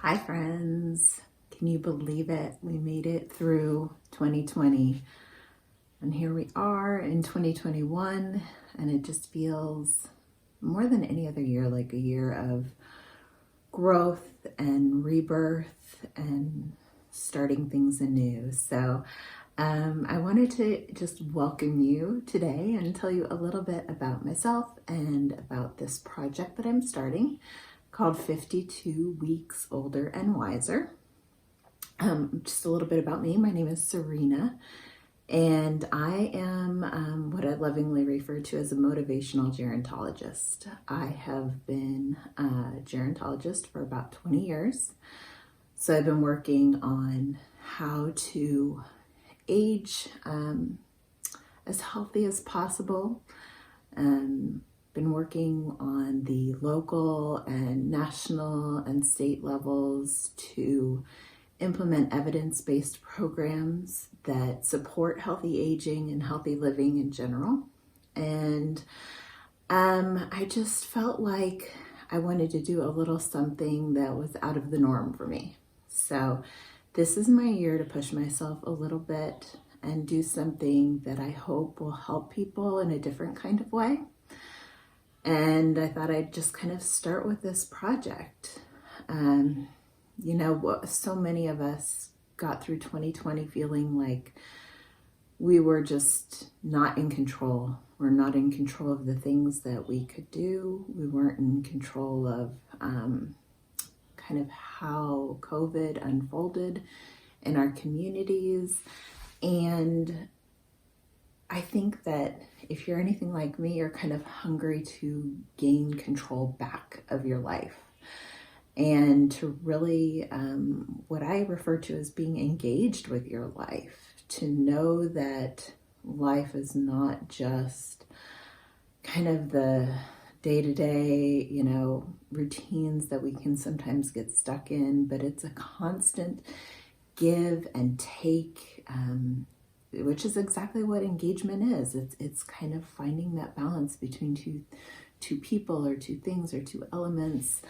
Hi friends, can you believe it? We made it through 2020 and here we are in 2021, and it just feels more than any other year like a year of growth and rebirth and starting things anew. So I wanted to just welcome you today and tell you a little bit about myself and about this project that I'm starting called 52 Weeks Older and Wiser. Just a little bit about me. My name is Serena, and I am what I lovingly refer to as a motivational gerontologist. I have been a gerontologist for about 20 years. So I've been working on how to age as healthy as possible. Been working on the local and national and state levels to implement evidence-based programs that support healthy aging and healthy living in general. And I just felt like I wanted to do a little something that was out of the norm for me. So this is my year to push myself a little bit and do something that I hope will help people in a different kind of way. And I thought I'd just kind of start with this project. So many of us got through 2020 feeling like we were just not in control. We're not in control of the things that we could do. We weren't in control of kind of how COVID unfolded in our communities. And I think that if you're anything like me, you're kind of hungry to gain control back of your life and to really, what I refer to as being engaged with your life, to know that life is not just kind of the day-to-day, routines that we can sometimes get stuck in, but it's a constant give and take, which is exactly what engagement is. It's kind of finding that balance between two people or two things or two elements,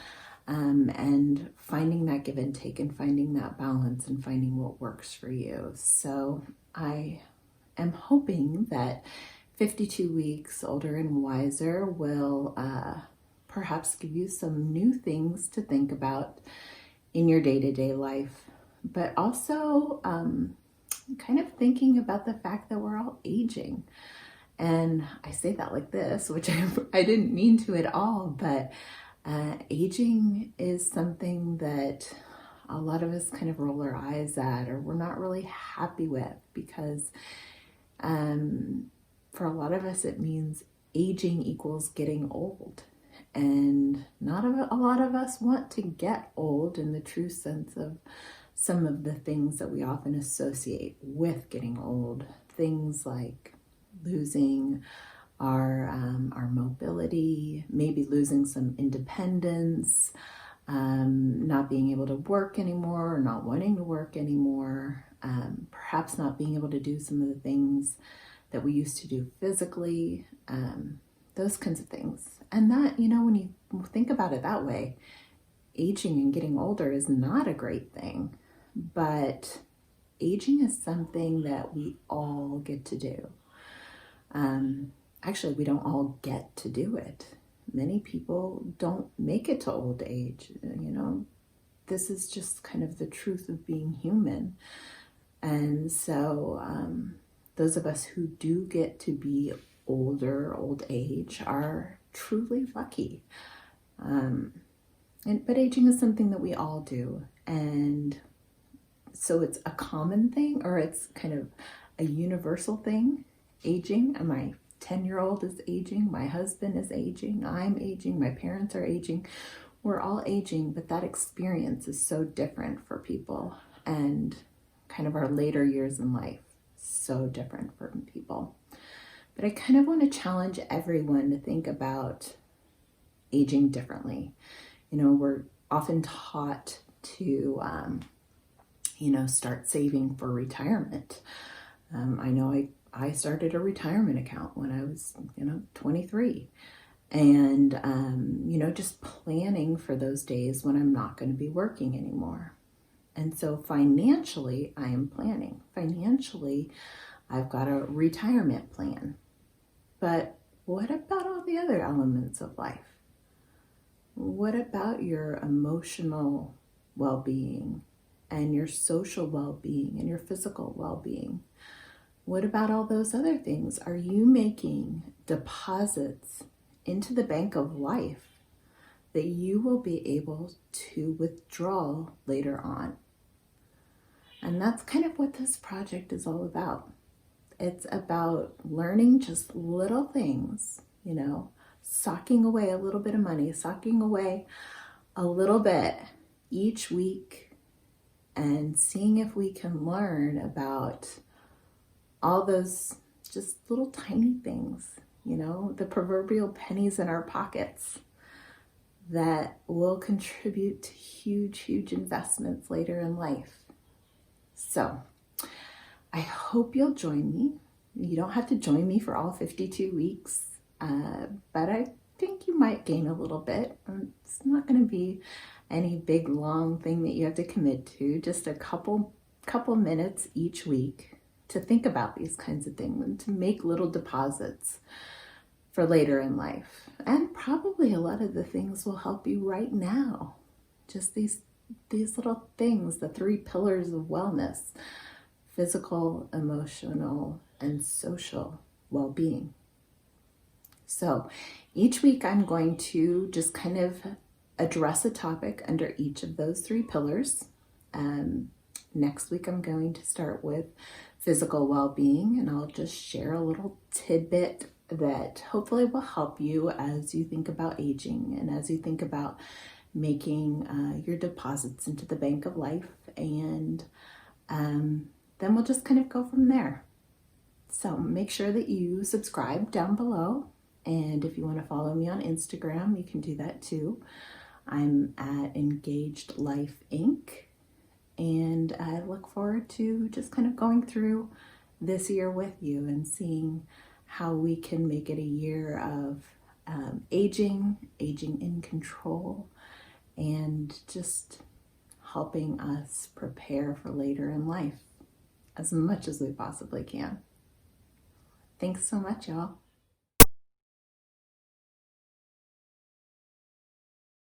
and finding that give and take and finding that balance and finding what works for you. So I am hoping that 52 Weeks Older and Wiser will perhaps give you some new things to think about in your day-to-day life, but also kind of thinking about the fact that we're all aging. And I say that like this, which I didn't mean to at all, but aging is something that a lot of us kind of roll our eyes at, or we're not really happy with, because for a lot of us it means aging equals getting old. And not a lot of us want to get old in the true sense of some of the things that we often associate with getting old. Things like losing our mobility, maybe losing some independence, not being able to work anymore, or not wanting to work anymore, perhaps not being able to do some of the things that we used to do physically, those kinds of things. And that, when you think about it that way, aging and getting older is not a great thing, but aging is something that we all get to do. Actually, we don't all get to do it. Many people don't make it to old age. This is just kind of the truth of being human. And so those of us who do get to be older, old age, are truly lucky. But aging is something that we all do. And so it's a common thing, or it's kind of a universal thing. Aging, and my 10-year-old is aging, my husband is aging, I'm aging, my parents are aging. We're all aging, but that experience is so different for people, and kind of our later years in life, so different for people. But I kind of want to challenge everyone to think about aging differently. We're often taught to, start saving for retirement. I know I started a retirement account when I was, 23. And, just planning for those days when I'm not going to be working anymore. And so financially, I am planning. Financially, I've got a retirement plan. But what about all the other elements of life? What about your emotional well-being and your social well-being and your physical well-being? What about all those other things? Are you making deposits into the bank of life that you will be able to withdraw later on? And that's kind of what this project is all about. It's about learning just little things, socking away a little bit of money, socking away a little bit each week, and seeing if we can learn about all those just little tiny things, the proverbial pennies in our pockets that will contribute to huge, huge investments later in life. So I hope you'll join me. You don't have to join me for all 52 weeks, but I think you might gain a little bit. It's not going to be any big, long thing that you have to commit to, just a couple minutes each week to think about these kinds of things and to make little deposits for later in life. And probably a lot of the things will help you right now. Just these little things, the 3 pillars of wellness: physical, emotional, and social well-being. So each week I'm going to just kind of address a topic under each of those 3 pillars. Next week I'm going to start with physical well-being, and I'll just share a little tidbit that hopefully will help you as you think about aging and as you think about making your deposits into the bank of life. And then we'll just kind of go from there. So make sure that you subscribe down below. And if you want to follow me on Instagram, you can do that too. I'm at Engaged Life Inc. And I look forward to just kind of going through this year with you and seeing how we can make it a year of aging in control, and just helping us prepare for later in life as much as we possibly can. Thanks so much, y'all.